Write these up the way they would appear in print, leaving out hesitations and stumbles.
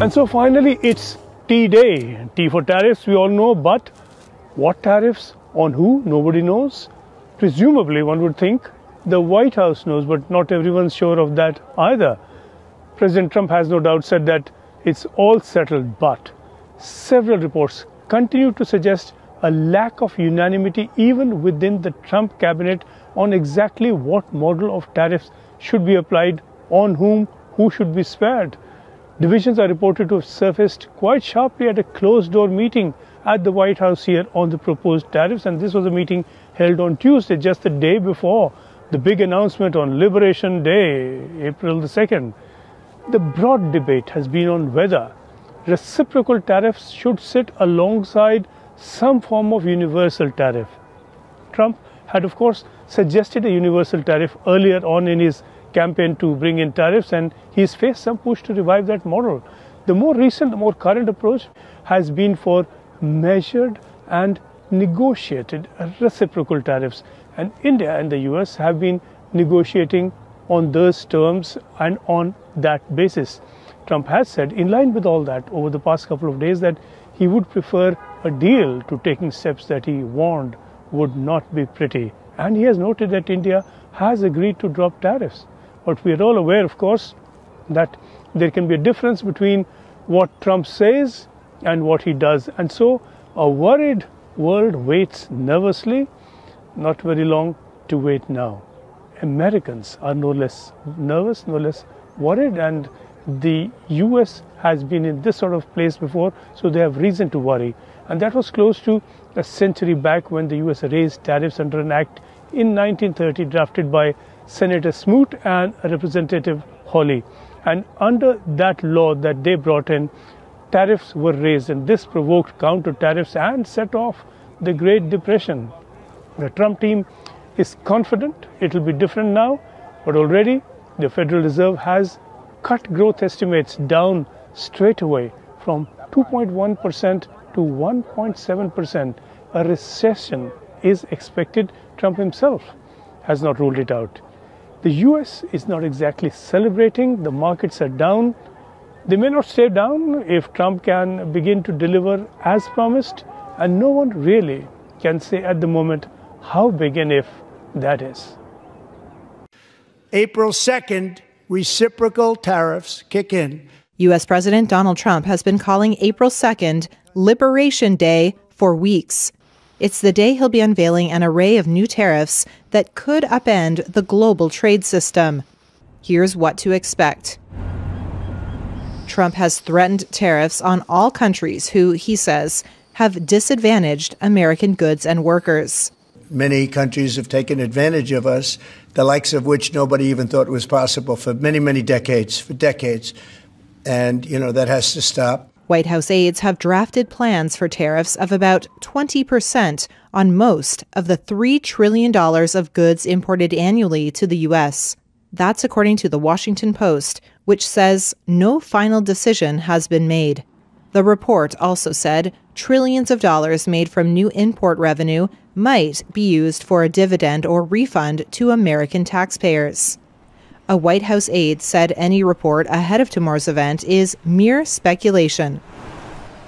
And so finally, it's T day. T for tariffs, we all know, but what tariffs? On who? Nobody knows. Presumably, one would think the White House knows, but not everyone's sure of that either. President Trump has no doubt said that it's all settled, but several reports continue to suggest a lack of unanimity even within the Trump cabinet on exactly what model of tariffs should be applied, on whom, who should be spared. Divisions are reported to have surfaced quite sharply at a closed-door meeting at the White House here on the proposed tariffs, and this was a meeting held on Tuesday, just the day before the big announcement on Liberation Day, April the 2nd. The broad debate has been on whether reciprocal tariffs should sit alongside some form of universal tariff. Trump had, of course, suggested a universal tariff earlier on in his campaign to bring in tariffs, and he's faced some push to revive that model. The more recent, the more current approach has been for measured and negotiated reciprocal tariffs, and India and the US have been negotiating on those terms and on that basis. Trump has said, in line with all that over the past couple of days, that he would prefer a deal to taking steps that he warned would not be pretty. And he has noted that India has agreed to drop tariffs. But we are all aware, of course, that there can be a difference between what Trump says and what he does. And so a worried world waits nervously. Not very long to wait now. Americans are no less nervous, no less worried, and the US has been in this sort of place before, so they have reason to worry. And that was close to a century back when the US raised tariffs under an act in 1930 drafted by Senator Smoot and Representative Hawley. And under that law that they brought in, tariffs were raised, and this provoked counter tariffs and set off the Great Depression. The Trump team is confident it will be different now, but already the Federal Reserve has cut growth estimates down straight away from 2.1% to 1.7%. A recession is expected. Trump himself has not ruled it out. The US is not exactly celebrating. The markets are down. They may not stay down if Trump can begin to deliver as promised, and no one really can say at the moment how big an if that is. April 2nd, reciprocal tariffs kick in. U.S. President Donald Trump has been calling April 2nd Liberation Day for weeks. It's the day he'll be unveiling an array of new tariffs that could upend the global trade system. Here's what to expect. Trump has threatened tariffs on all countries who, he says, have disadvantaged American goods and workers. Many countries have taken advantage of us, the likes of which nobody even thought was possible for many, many decades, for decades. And, that has to stop. White House aides have drafted plans for tariffs of about 20% on most of the $3 trillion of goods imported annually to the U.S. That's according to the Washington Post, which says no final decision has been made. The report also said trillions of dollars made from new import revenue might be used for a dividend or refund to American taxpayers. A White House aide said any report ahead of tomorrow's event is mere speculation.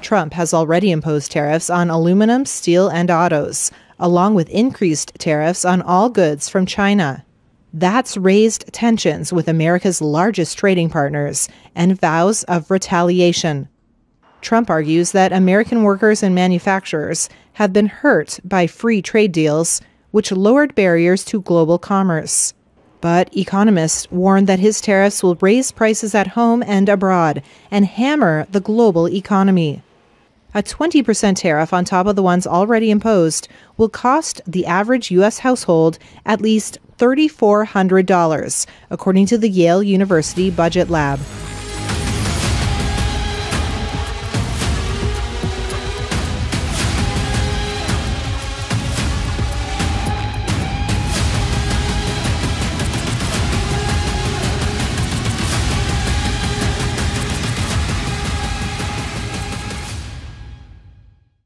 Trump has already imposed tariffs on aluminum, steel, and autos, along with increased tariffs on all goods from China. That's raised tensions with America's largest trading partners and vows of retaliation. Trump argues that American workers and manufacturers have been hurt by free trade deals, which lowered barriers to global commerce. But economists warn that his tariffs will raise prices at home and abroad and hammer the global economy. A 20% tariff on top of the ones already imposed will cost the average U.S. household at least $3,400, according to the Yale University Budget Lab.